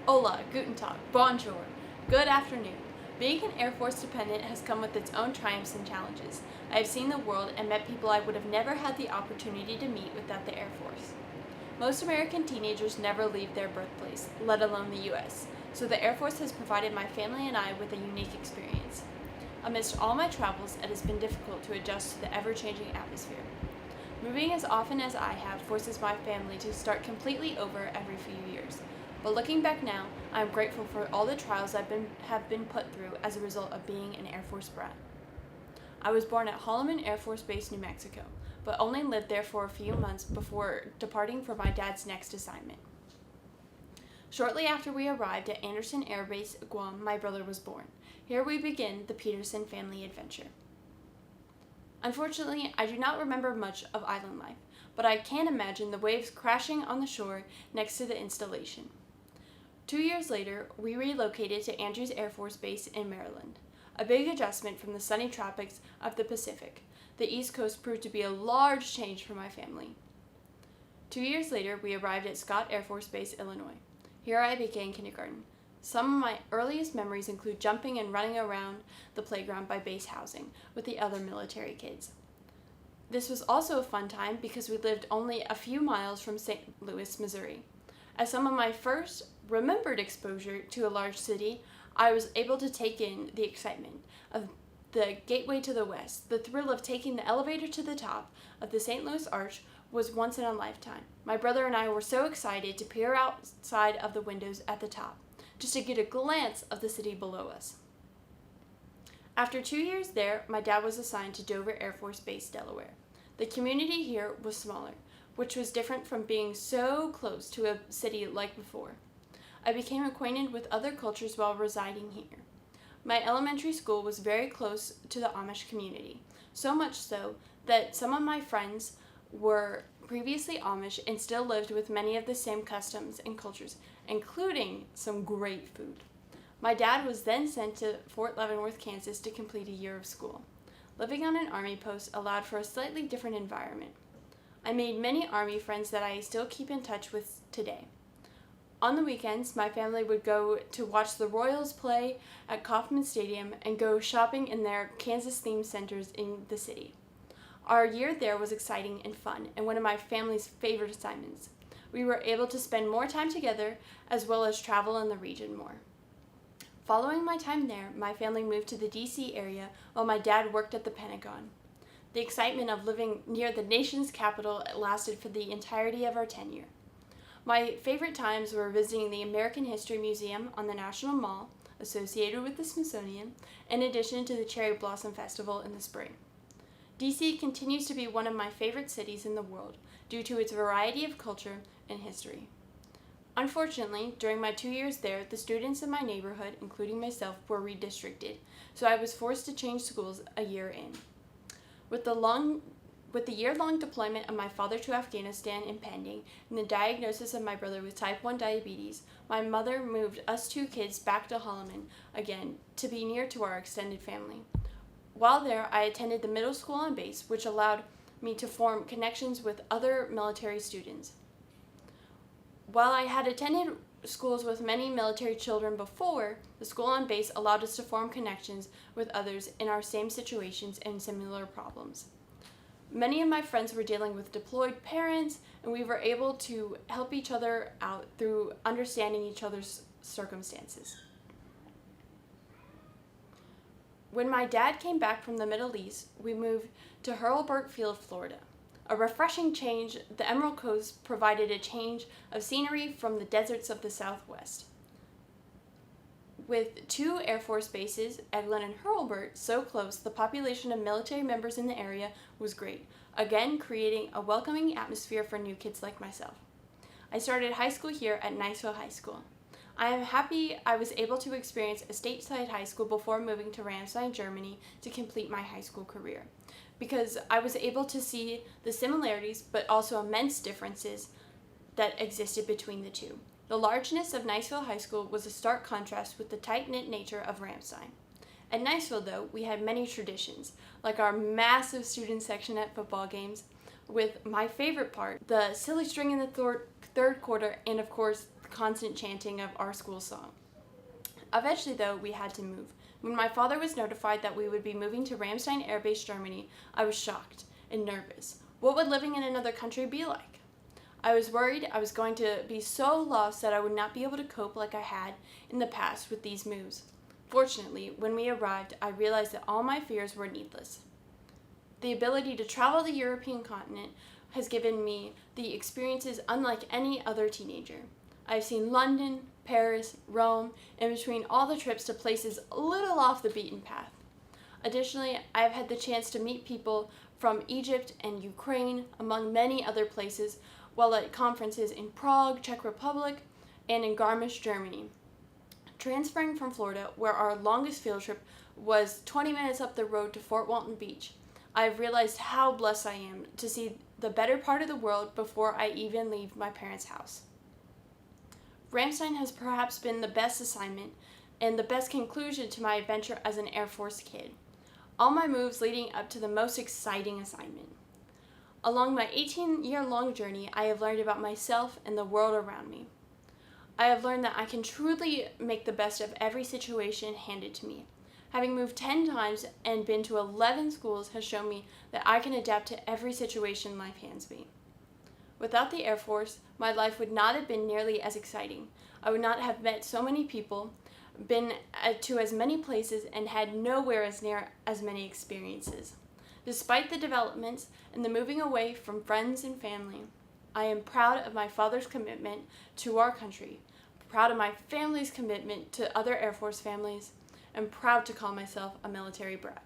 Hola, guten tag, bonjour, good afternoon. Being an Air Force dependent has come with its own triumphs and challenges. I have seen the world and met people I would have never had the opportunity to meet without the Air Force. Most American teenagers never leave their birthplace, let alone the U.S., so the Air Force has provided my family and I with a unique experience. Amidst all my travels, it has been difficult to adjust to the ever-changing atmosphere. Moving as often as I have forces my family to start completely over every few years. But looking back now, I am grateful for all the trials have been put through as a result of being an Air Force brat. I was born at Holloman Air Force Base, New Mexico, but only lived there for a few months before departing for my dad's next assignment. Shortly after we arrived at Andersen Air Base, Guam, my brother was born. Here we begin the Peterson family adventure. Unfortunately, I do not remember much of island life, but I can imagine the waves crashing on the shore next to the installation. 2 years later, we relocated to Andrews Air Force Base in Maryland, a big adjustment from the sunny tropics of the Pacific. The East Coast proved to be a large change for my family. 2 years later, we arrived at Scott Air Force Base, Illinois. Here I began kindergarten. Some of my earliest memories include jumping and running around the playground by base housing with the other military kids. This was also a fun time because we lived only a few miles from St. Louis, Missouri. As some of my first remembered exposure to a large city, I was able to take in the excitement of the gateway to the west. The thrill of taking the elevator to the top of the St. Louis Arch was once in a lifetime. My brother and I were so excited to peer outside of the windows at the top, just to get a glance of the city below us. After 2 years there, my dad was assigned to Dover Air Force Base, Delaware. The community here was smaller, which was different from being so close to a city like before. I became acquainted with other cultures while residing here. My elementary school was very close to the Amish community, so much so that some of my friends were previously Amish and still lived with many of the same customs and cultures, including some great food. My dad was then sent to Fort Leavenworth, Kansas to complete a year of school. Living on an Army post allowed for a slightly different environment. I made many Army friends that I still keep in touch with today. On the weekends, my family would go to watch the Royals play at Kauffman Stadium and go shopping in their Kansas-themed centers in the city. Our year there was exciting and fun, and one of my family's favorite assignments. We were able to spend more time together, as well as travel in the region more. Following my time there, my family moved to the D.C. area while my dad worked at the Pentagon. The excitement of living near the nation's capital lasted for the entirety of our tenure. My favorite times were visiting the American History Museum on the National Mall, associated with the Smithsonian, in addition to the Cherry Blossom Festival in the spring. D.C. continues to be one of my favorite cities in the world due to its variety of culture and history. Unfortunately, during my 2 years there, the students in my neighborhood, including myself, were redistricted, so I was forced to change schools a year in. With the year-long deployment of my father to Afghanistan impending and the diagnosis of my brother with type 1 diabetes, my mother moved us two kids back to Holloman again to be near to our extended family. While there, I attended the middle school on base, which allowed me to form connections with other military students. While I had attended schools with many military children before, the school on base allowed us to form connections with others in our same situations and similar problems. Many of my friends were dealing with deployed parents, and we were able to help each other out through understanding each other's circumstances. When my dad came back from the Middle East, we moved to Hurlburt Field, Florida. A refreshing change, the Emerald Coast provided a change of scenery from the deserts of the Southwest. With two Air Force bases, Eglin and Hurlburt, so close, the population of military members in the area was great, again creating a welcoming atmosphere for new kids like myself. I started high school here at Niceville High School. I am happy I was able to experience a stateside high school before moving to Ramstein, Germany to complete my high school career, because I was able to see the similarities but also immense differences that existed between the two. The largeness of Niceville High School was a stark contrast with the tight-knit nature of Ramstein. At Niceville, though, we had many traditions, like our massive student section at football games, with my favorite part, the silly string in the third quarter, and of course, constant chanting of our school song. Eventually, though, we had to move. When my father was notified that we would be moving to Ramstein Air Base, Germany, I was shocked and nervous. What would living in another country be like? I was worried I was going to be so lost that I would not be able to cope like I had in the past with these moves. Fortunately, when we arrived, I realized that all my fears were needless. The ability to travel the European continent has given me the experiences unlike any other teenager. I've seen London, Paris, Rome, and between all the trips to places a little off the beaten path. Additionally, I have had the chance to meet people from Egypt and Ukraine, among many other places, while at conferences in Prague, Czech Republic, and in Garmisch, Germany. Transferring from Florida, where our longest field trip was 20 minutes up the road to Fort Walton Beach, I have realized how blessed I am to see the better part of the world before I even leave my parents' house. Ramstein has perhaps been the best assignment and the best conclusion to my adventure as an Air Force kid. All my moves leading up to the most exciting assignment. Along my 18-year-long journey, I have learned about myself and the world around me. I have learned that I can truly make the best of every situation handed to me. Having moved 10 times and been to 11 schools has shown me that I can adapt to every situation life hands me. Without the Air Force, my life would not have been nearly as exciting. I would not have met so many people, been to as many places, and had nowhere as near as many experiences. Despite the developments and the moving away from friends and family, I am proud of my father's commitment to our country, proud of my family's commitment to other Air Force families, and proud to call myself a military brat.